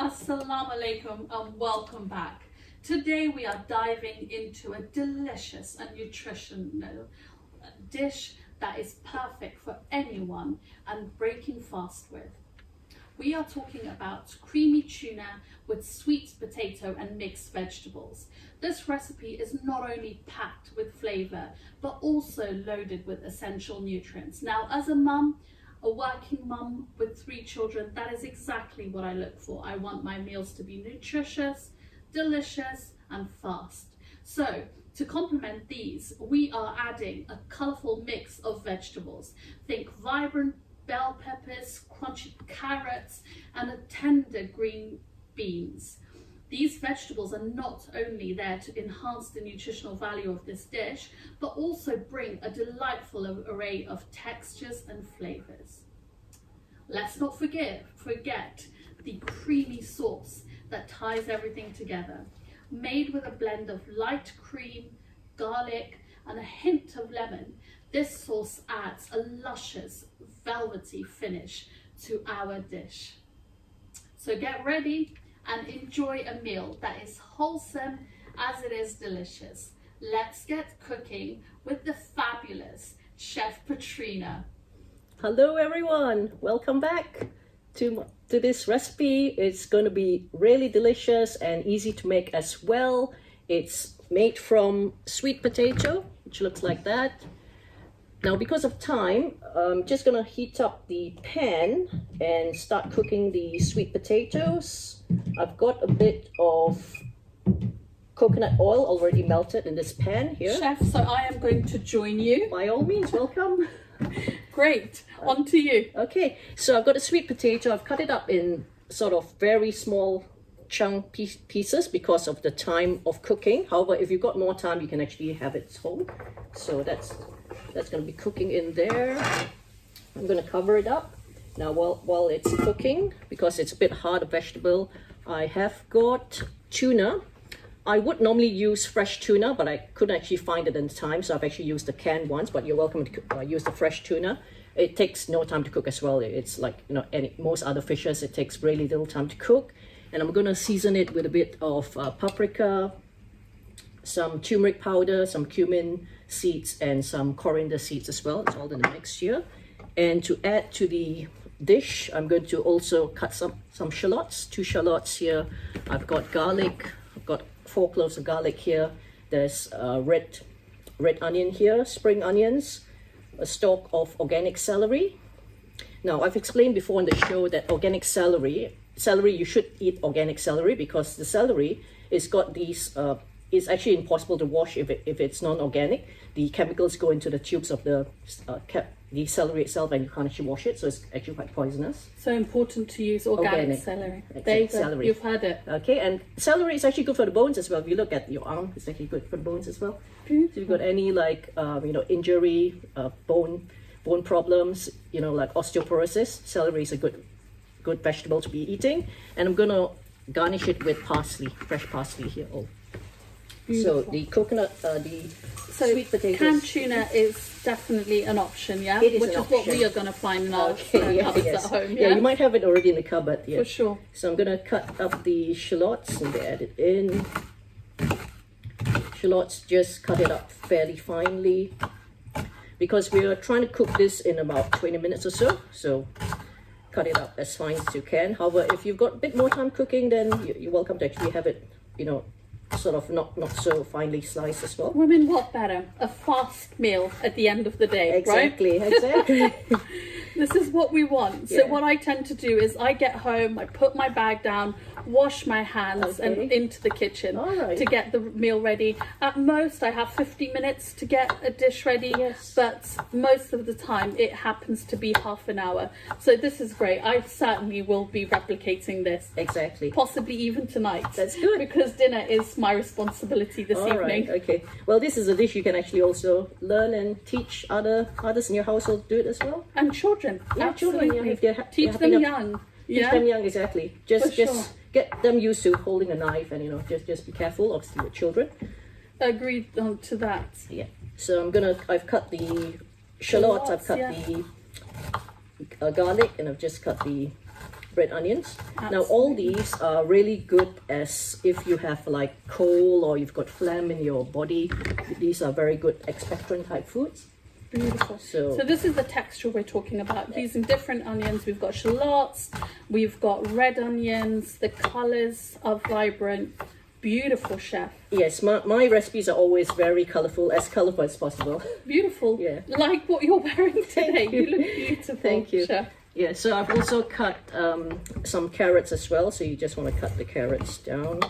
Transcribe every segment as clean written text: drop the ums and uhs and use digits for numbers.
Assalamu alaikum and welcome back. Today we are diving into a delicious and nutritional dish that is perfect for anyone and breaking fast with. We are talking about creamy tuna with sweet potato and mixed vegetables. This recipe is not only packed with flavour but also loaded with essential nutrients. Now, as a working mum with 3 children, that is exactly what I look for. I want my meals to be nutritious, delicious and fast. So to complement these, we are adding a colourful mix of vegetables. Think vibrant bell peppers, crunchy carrots and a tender green beans. These vegetables are not only there to enhance the nutritional value of this dish, but also bring a delightful array of textures and flavours. Let's not forget the creamy sauce that ties everything together. Made with a blend of light cream, garlic and a hint of lemon, this sauce adds a luscious, velvety finish to our dish. So get ready and enjoy a meal that is wholesome as it is delicious. Let's get cooking with the fabulous Chef Petrina. Hello everyone, welcome back to this recipe. It's going to be really delicious and easy to make as well. It's made from sweet potato, which looks like that. Now, because of time, I'm just going to heat up the pan and start cooking the sweet potatoes. I've got a bit of coconut oil already melted in this pan here. Chef, so I am going to join you. By all means, welcome. Great, on to you. Okay, so I've got a sweet potato. I've cut it up in sort of very small chunk pieces because of the time of cooking. However, if you've got more time, you can actually have it whole. So that's going to be cooking in there. I'm going to cover it up. Now while it's cooking, because it's a bit hard, a vegetable, I have got tuna. I would normally use fresh tuna, but I couldn't actually find it in time, so I've actually used the canned ones, but you're welcome to use the fresh tuna. It takes no time to cook as well. It's like, you know, most other fishes, it takes really little time to cook. And I'm going to season it with a bit of paprika, some turmeric powder, some cumin seeds and some coriander seeds as well. It's all in the mix here. And to add to the dish, I'm going to also cut some shallots, 2 shallots here. I've got garlic, I've got 4 cloves of garlic here. There's red onion here, spring onions, a stalk of organic celery. Now, I've explained before on the show that organic celery, you should eat organic celery because the celery is got these, it's actually impossible to wash if it's non-organic. The chemicals go into the tubes of the celery itself and you can't actually wash it, so it's actually quite poisonous. So important to use organic celery. There you go. Celery. You've had it. Okay, and celery is actually good for the bones as well. If you look at your arm, it's actually good for the bones as well. Beautiful. So if you've got any like injury, bone problems, like osteoporosis, celery is a good vegetable to be eating. And I'm gonna garnish it with parsley, fresh parsley here. So the coconut, sweet potatoes. Canned tuna is definitely an option, yeah? It is Which an is what option. we are going to find in our cupboards yes. at home, Yeah, you might have it already in the cupboard. Yeah. For sure. So I'm going to cut up the shallots and add it in. Shallots, just cut it up fairly finely because we are trying to cook this in about 20 minutes or so. So cut it up as fine as you can. However, if you've got a bit more time cooking, then you're welcome to actually have it, sort of not so finely sliced as well. Women, what better? A fast meal at the end of the day, Exactly. This is what we want. So what I tend to do is I get home, I put my bag down, wash my hands and into the kitchen to get the meal ready. At most I have 50 minutes to get a dish ready, but most of the time it happens to be half an hour. So this is great. I certainly will be replicating this. Exactly. Possibly even tonight. That's good. Because dinner is my responsibility this evening. Okay. Well, this is a dish you can actually also learn and teach others in your household to do it as well. And children. Yeah, absolutely. children. Yeah, if they're Teach them young. Teach them young, exactly. Just sure. get them used to holding a knife and just be careful, obviously, with children. Agreed to that. Yeah. So I've cut the shallots, I've cut the garlic, and I've just cut the red onions. Now all these are really good as if you have like cold or you've got phlegm in your body. These are very good expectorant type foods. Beautiful. So this is the texture we're talking about. Using different onions. We've got shallots, we've got red onions. The colours are vibrant. Beautiful, chef. Yes, my recipes are always very colourful as possible. Beautiful. Yeah. Like what you're wearing today. You look beautiful. Thank you. Chef. Yeah, so I've also cut some carrots as well. So you just want to cut the carrots down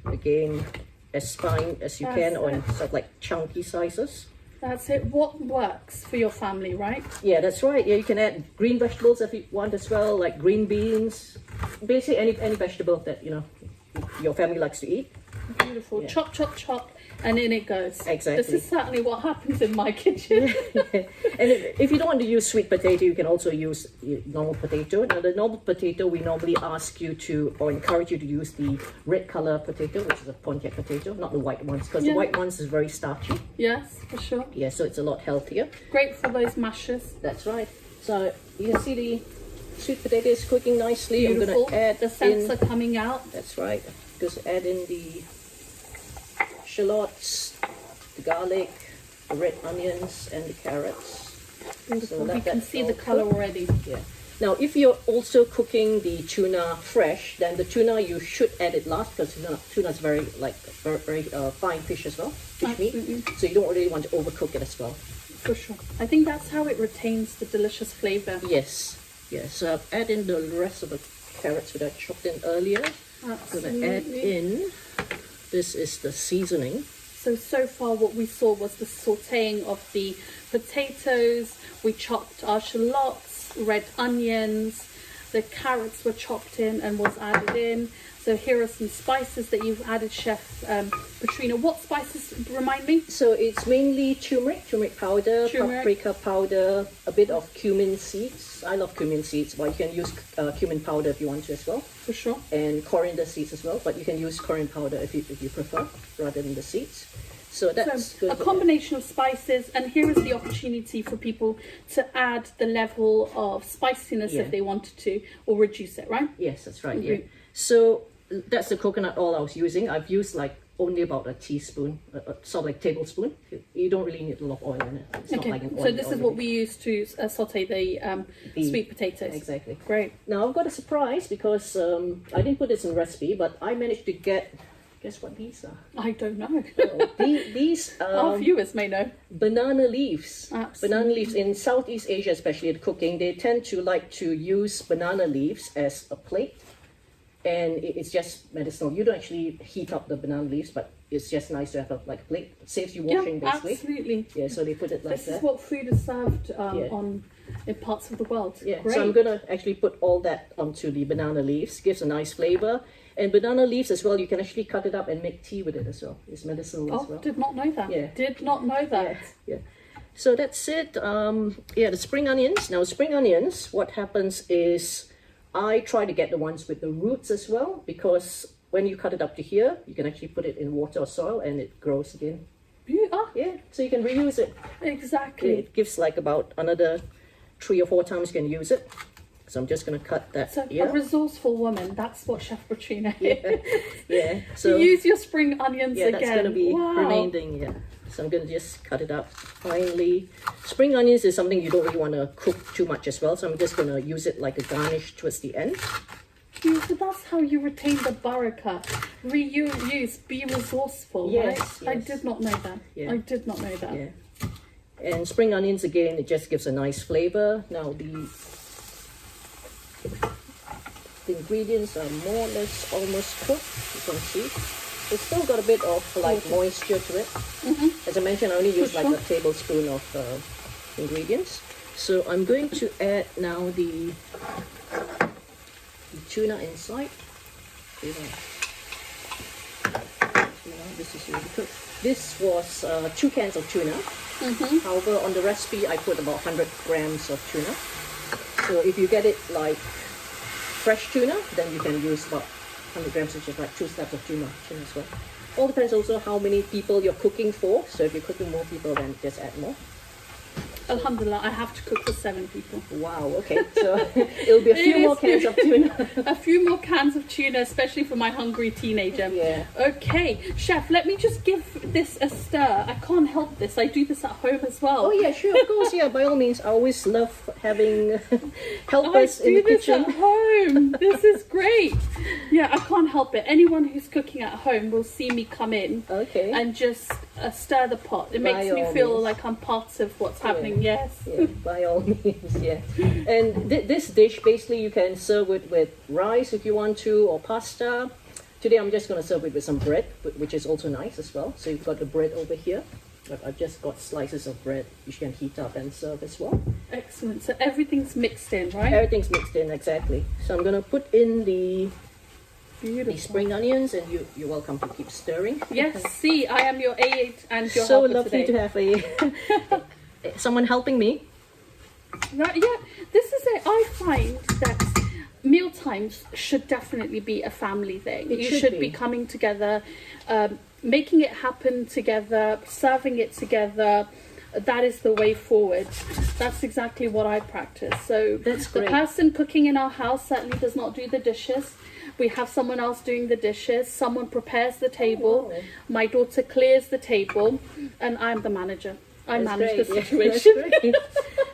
again as fine as you can, or in sort of like chunky sizes. That's it. What works for your family, right? Yeah, that's right. Yeah, you can add green vegetables if you want as well, like green beans. Basically, any vegetable that your family likes to eat. Beautiful. Yeah. Chop, chop, chop, and in it goes. Exactly. This is certainly what happens in my kitchen. And if you don't want to use sweet potato, you can also use normal potato. Now, the normal potato, we normally ask you to, or encourage you to use the red color potato, which is a Pontiac potato, not the white ones, because the white ones is very starchy. Yes, for sure. Yeah, so it's a lot healthier. Great for those mashes. That's right. So you can see the sweet potato is cooking nicely. Beautiful. I'm going to add the scents are coming out. That's right. Just add in the shallots, the garlic, the red onions, and the carrots. Beautiful. So we can see the color already. Yeah. Now, if you're also cooking the tuna fresh, then the tuna you should add it last, because tuna is very fine fish as well, fish meat. So you don't really want to overcook it as well. For sure. I think that's how it retains the delicious flavor. Yes. Yes. So I've added in the rest of the carrots that I chopped in earlier. Absolutely. I'm going to add in, this is the seasoning. So far what we saw was the sauteing of the potatoes. We chopped our shallots, red onions, the carrots were chopped in and was added in. So here are some spices that you've added, Chef Petrina. What spices, remind me? So it's mainly turmeric powder, paprika powder, a bit of cumin seeds. I love cumin seeds, but you can use cumin powder if you want to as well. For sure. And coriander seeds as well, but you can use coriander powder if you prefer, rather than the seeds. So that's good. A combination of spices, and here is the opportunity for people to add the level of spiciness if they wanted to, or reduce it, right? Yes, that's right. Yeah. So that's the coconut oil I was using. I've used like only about a teaspoon, sort of like tablespoon. You don't really need a lot of oil in it. It's not like an oil. So this is what we use to saute the sweet potatoes. Exactly. Great. Now I've got a surprise because I didn't put this in the recipe, but I managed to get, guess what these are? I don't know. These our viewers may know. Banana leaves. Absolutely. Banana leaves in Southeast Asia, especially at cooking, they tend to like to use banana leaves as a plate. And it's just medicinal. You don't actually heat up the banana leaves, but it's just nice to have a plate. It saves you washing, basically. Absolutely. Yeah, so they put it like that. that. This is what food is served in parts of the world. Yeah, Great. so I'm going to actually put all that onto the banana leaves. Gives a nice flavor. And banana leaves as well, you can actually cut it up and make tea with it as well. It's medicinal as well. Did not know that. Yeah. Did not know that. Yeah. So that's it. The spring onions. Now, spring onions, what happens is I try to get the ones with the roots as well, because when you cut it up to here, you can actually put it in water or soil and it grows again. Yeah, so you can reuse it. Exactly. It gives like about another 3 or 4 times you can use it. So I'm just going to cut that here. A resourcely woman, that's what Chef Petrina is. Yeah. So use your spring onions again. That's going to be remaining, yeah. So I'm going to just cut it up finely. Spring onions is something you don't really want to cook too much as well, so I'm just going to use it like a garnish towards the end. So that's how you retain the baraka. Reuse, be resourceful, right? Yes. I did not know that. Yeah. I did not know that. Yeah. And spring onions, again, it just gives a nice flavor. Now the ingredients are more or less almost cooked, you can see. It's still got a bit of moisture to it. As I mentioned, I only use like a tablespoon of ingredients. So I'm going to add now the tuna inside. This is really cooked. This was 2 cans of tuna. However, on the recipe, I put about 100 grams of tuna. So if you get it like fresh tuna, then you can use about 100 grams, which is like 2 slabs of tuna as well. All depends also how many people you're cooking for. So if you're cooking more people, then just add more. Alhamdulillah, I have to cook for 7 people. Wow, okay. So it'll be a few more cans of tuna. A few more cans of tuna, especially for my hungry teenager. Yeah. Okay, chef, let me just give this a stir. I can't help this. I do this at home as well. Oh yeah, sure, of course, yeah, by all means. I always love having helpers in the kitchen. I do this at home. This is great. Yeah, I can't help it. Anyone who's cooking at home will see me come in and just stir the pot. It makes me feel like I'm part of what's happening. Yes. Yeah, by all means, yeah. And this dish, basically, you can serve it with rice if you want to, or pasta. Today, I'm just going to serve it with some bread, which is also nice as well. So you've got the bread over here. I've just got slices of bread which you can heat up and serve as well. Excellent. So everything's mixed in, right? Everything's mixed in, exactly. So I'm going to put in the spring onions, and you're welcome to keep stirring. Yes, see, I am your aide and your so helper lovely today. to have someone helping me. Right, yeah, this is it. I find that meal times should definitely be a family thing. You should be coming together, making it happen together, serving it together. That is the way forward. That's exactly what I practice. So that's great. The person cooking in our house certainly does not do the dishes. We have someone else doing the dishes. Someone prepares the table. Oh, wow. My daughter clears the table, and I'm the manager. I manage the Yeah, situation.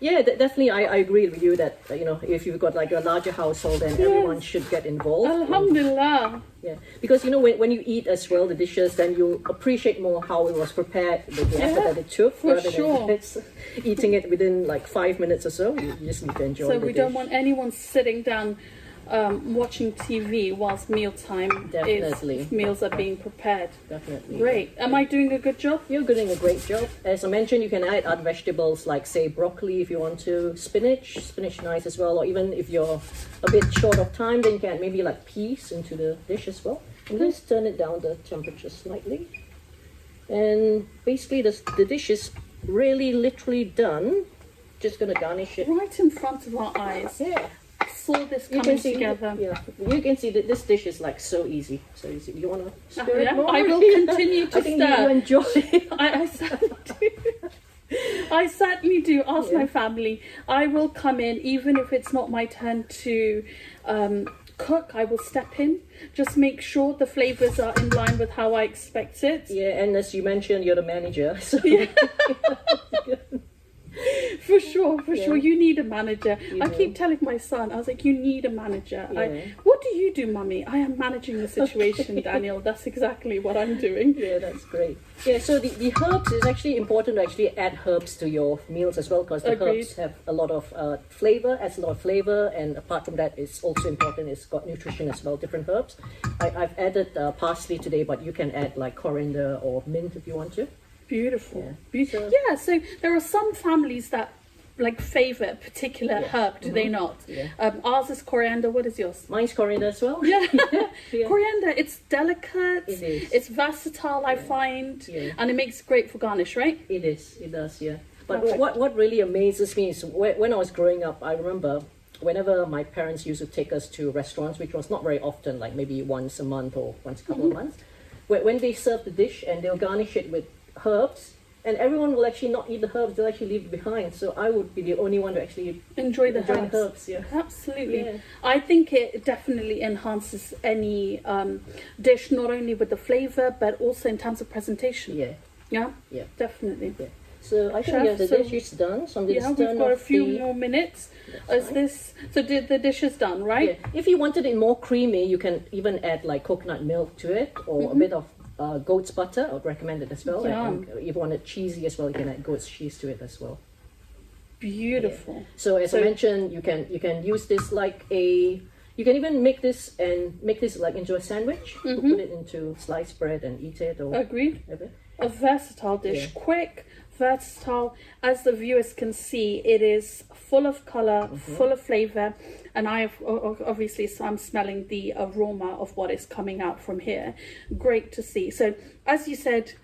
Yeah, definitely. I agree with you that if you've got like a larger household, then everyone should get involved. Alhamdulillah. Yeah, because when you eat as well the dishes, then you appreciate more how it was prepared, the effort that it took, rather than it's eating it within like 5 minutes or so. You just need to enjoy. So we don't want anyone sitting down watching TV whilst meals are being prepared. Definitely. Great. Am I doing a good job? You're doing a great job. As I mentioned, you can add other vegetables like, say, broccoli if you want to, spinach nice as well, or even if you're a bit short of time, then you can maybe like peas into the dish as well. And just turn it down the temperature slightly. And basically the dish is really literally done. Just going to garnish it. Right in front of our eyes. Yeah. Saw this coming together. Yeah, you can see that this dish is like so easy. So easy. You want to stir it more? I will continue to I think stir. you enjoy it. I certainly do. I certainly do. Ask my family. I will come in, even if it's not my turn to cook. I will step in. Just make sure the flavors are in line with how I expect it. Yeah, and as you mentioned, you're the manager. So. Yeah. For sure. You need a manager. I keep telling my son, I was like, you need a manager. What do you do, mummy? I am managing the situation, Daniel. That's exactly what I'm doing. Yeah, that's great. Yeah, so the herbs, is actually important to actually add herbs to your meals as well, because the herbs have a lot of flavor, and apart from that, it's also important, it's got nutrition as well, different herbs. I've added parsley today, but you can add like coriander or mint if you want to. Beautiful. Yeah, so there are some families that like favor a particular herb, do they not? Yeah. Ours is coriander. What is yours? Mine's coriander as well. Yeah. Coriander, it's delicate. It is. It's versatile, I find. Yeah. And it makes great for garnish, right? It is. It does, yeah. But what really amazes me is when I was growing up, I remember whenever my parents used to take us to restaurants, which was not very often, like maybe once a month or once a couple of months, when they serve the dish and they'll garnish it with herbs, and everyone will actually not eat the herbs, they'll actually leave it behind. So I would be the only one to actually enjoy the herbs. Yeah. Absolutely. Yeah. I think it definitely enhances any dish, not only with the flavour, but also in terms of presentation. Yeah. Yeah? Yeah. Definitely. Yeah. So I think the dish is done. So I'm going to stir we've got a few more minutes. So the dish is done, right? Yeah. If you wanted it more creamy, you can even add like coconut milk to it, or a bit of goat's butter. I would recommend it as well. And if you want it cheesy as well, you can add goat's cheese to it as well. Beautiful. Yeah. So as I mentioned, you can use this like you can even make this like into a sandwich. Put it into sliced bread and eat it. Or agreed. A versatile dish, quick, versatile. As the viewers can see, it is full of color, full of flavor, and I'm smelling the aroma of what is coming out from here. Great to see. So as you said,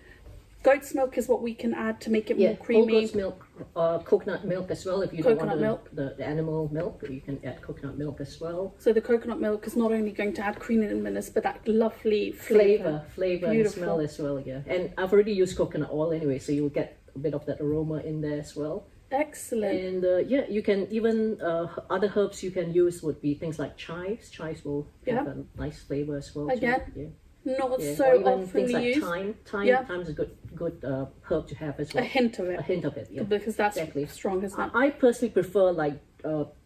goat's milk is what we can add to make it more creamy. Whole goat's milk, coconut milk as well. If you don't want the animal milk, you can add coconut milk as well. So the coconut milk is not only going to add creaminess, but that lovely flavor and smell as well. Yeah, and I've already used coconut oil anyway, so you'll get a bit of that aroma in there as well. Excellent. And yeah, you can even other herbs you can use would be things like chives. Chives will have a nice flavor as well. Again, too. not Yeah. so Or even often things like used. thyme. Thyme is a good herb to have as A well. hint of it. A hint of it, yeah. Because that's Exactly. strong, isn't it? I personally prefer like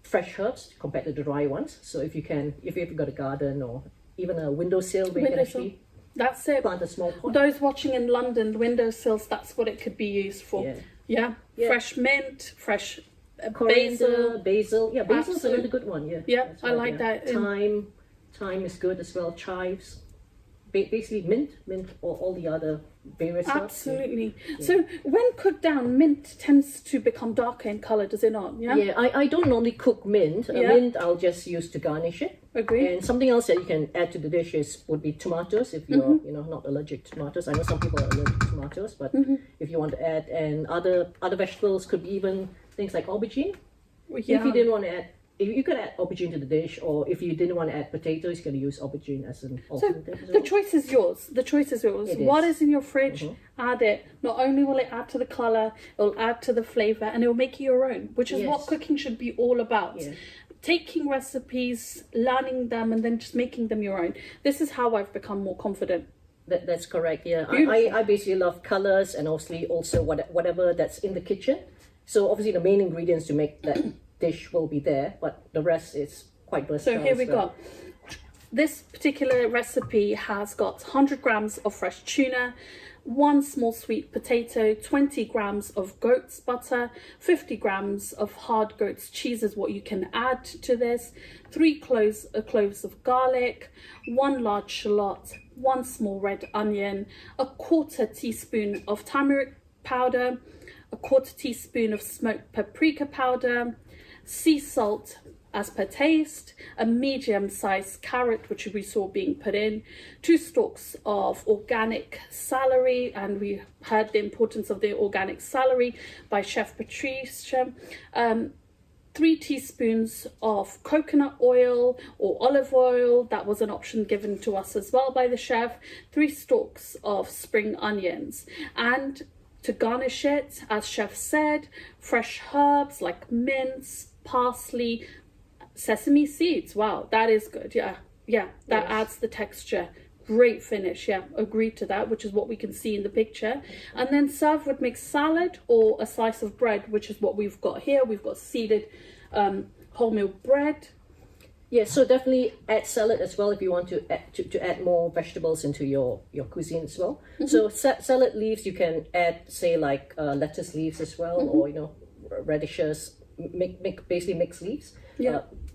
fresh herbs compared to the dry ones. So if you've got a garden or even a windowsill where you can Windowsill. actually That's it. plant a small pot. Those watching in London, windowsills, that's what it could be used for. Yeah. Fresh mint, fresh Coriander, basil. Yeah, basil's Absolutely. another good one. Yeah. Yeah, That's I right, like that. Thyme is good as well. Chives. Basically mint or all the other various herbs. Absolutely. So when cooked down, mint tends to become darker in colour, does it not? Yeah. Yeah, I don't normally cook mint. Mint I'll just use to garnish it. Agree. And something else that you can add to the dish would be tomatoes if you're not allergic to tomatoes. I know some people are allergic to tomatoes, but if you want to add, and other vegetables could be even things like aubergine. Yeah. If you didn't want to add, if you could add aubergine to the dish, or if you didn't want to add potatoes, you can use aubergine as an alternative. So the choice is yours. The choice is yours. What is in your fridge, add it. Not only will it add to the colour, it will add to the flavour, and it will make it your own, which is what cooking should be all about. Yes. Taking recipes, learning them, and then just making them your own. This is how I've become more confident. That's correct. Yeah, Beautiful. I basically love colors and obviously also whatever that's in the kitchen. So obviously the main ingredients to make that dish will be there, but the rest is quite versatile. So here we as well. go. This particular recipe has got 100 grams of fresh tuna, 1 small sweet potato, 20 grams of goat's butter, 50 grams of hard goat's cheese is what you can add to this, 3 cloves of garlic, 1 large shallot, 1 small red onion, a 1/4 teaspoon of turmeric powder, a 1/4 teaspoon of smoked paprika powder, sea salt as per taste, a medium-sized carrot which we saw being put in, 2 stalks of organic celery, and we heard the importance of the organic celery by Chef Petrina, 3 teaspoons of coconut oil or olive oil, that was an option given to us as well by the chef, 3 stalks of spring onions, and to garnish it, as chef said, fresh herbs like mint, parsley, sesame seeds. Wow, that is good. Yeah, that adds the texture. Great finish. Yeah, agree to that, which is what we can see in the picture. And then serve with mixed salad or a slice of bread, which is what we've got here. We've got seeded wholemeal bread. Yeah, so definitely add salad as well if you want to add more vegetables into your cuisine as well. So salad leaves you can add, say like lettuce leaves as well, or radishes, basically mixed leaves.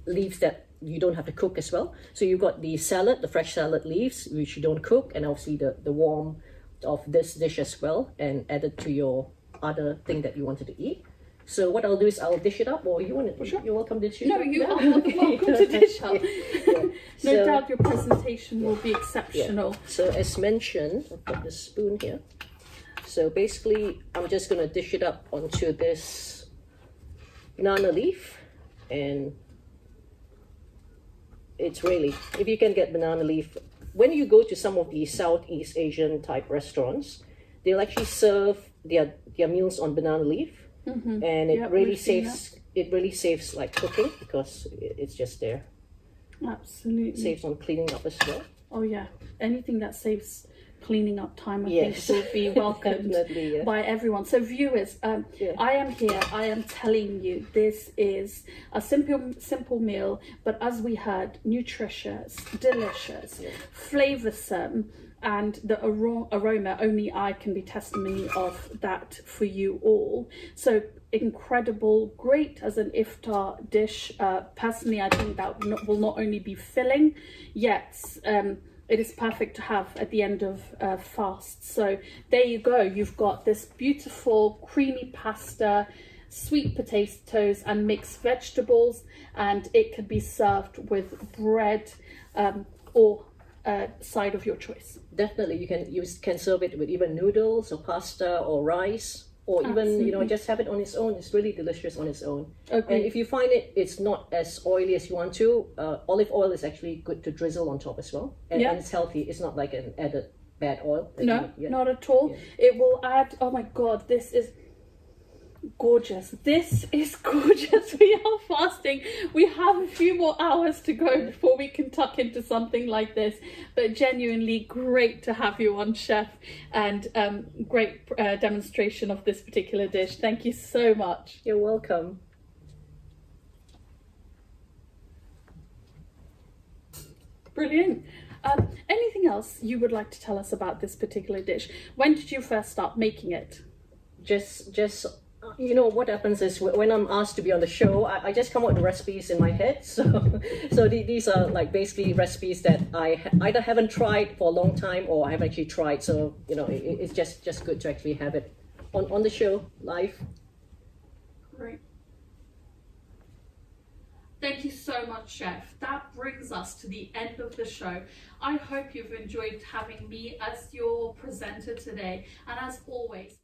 Leaves that you don't have to cook as well. So you've got the salad, the fresh salad leaves, which you don't cook, and obviously the warm of this dish as well, and add it to your other thing that you wanted to eat. So what I'll do is I'll dish it up, or you want it? You're welcome to dish it up. No, you are welcome to dish up. No doubt your presentation will be exceptional. So as mentioned, I've got the spoon here. So basically, I'm just going to dish it up onto this banana leaf, and it's really, if you can get banana leaf, when you go to some of the Southeast Asian type restaurants, they'll actually serve their meals on banana leaf. And it really saves like cooking because it's just there. Absolutely. Saves on cleaning up as well. Oh yeah, anything that saves cleaning up time, I think will be welcomed by everyone. So viewers, I am here, I am telling you, this is a simple meal, but as we heard, nutritious, delicious, flavoursome, and the aroma, only I can be testimony of that for you all. So incredible, great as an iftar dish. Personally, I think that will not only be filling, yet it is perfect to have at the end of fast. So there you go, you've got this beautiful creamy pasta, sweet potatoes and mixed vegetables, and it could be served with bread or side of your choice. Definitely, you can serve it with even noodles or pasta or rice, or even just have it on its own. It's really delicious on its own. Okay. And if you find it's not as oily as you want to, olive oil is actually good to drizzle on top as well, and it's healthy. It's not like an added bad oil. No, not at all. It will add. Oh my god, this is Gorgeous. This is gorgeous. We are fasting. We have a few more hours to go before we can tuck into something like this. But genuinely great to have you on, Chef, and great demonstration of this particular dish. Thank you so much. You're welcome. Brilliant. Anything else you would like to tell us about this particular dish? When did you first start making it? Just you know, what happens is when I'm asked to be on the show, I just come up with recipes in my head. So these are like basically recipes that I either haven't tried for a long time or I have actually tried. So, you know, it's just good to actually have it on the show live. Great. Thank you so much, Chef. That brings us to the end of the show. I hope you've enjoyed having me as your presenter today. And as always,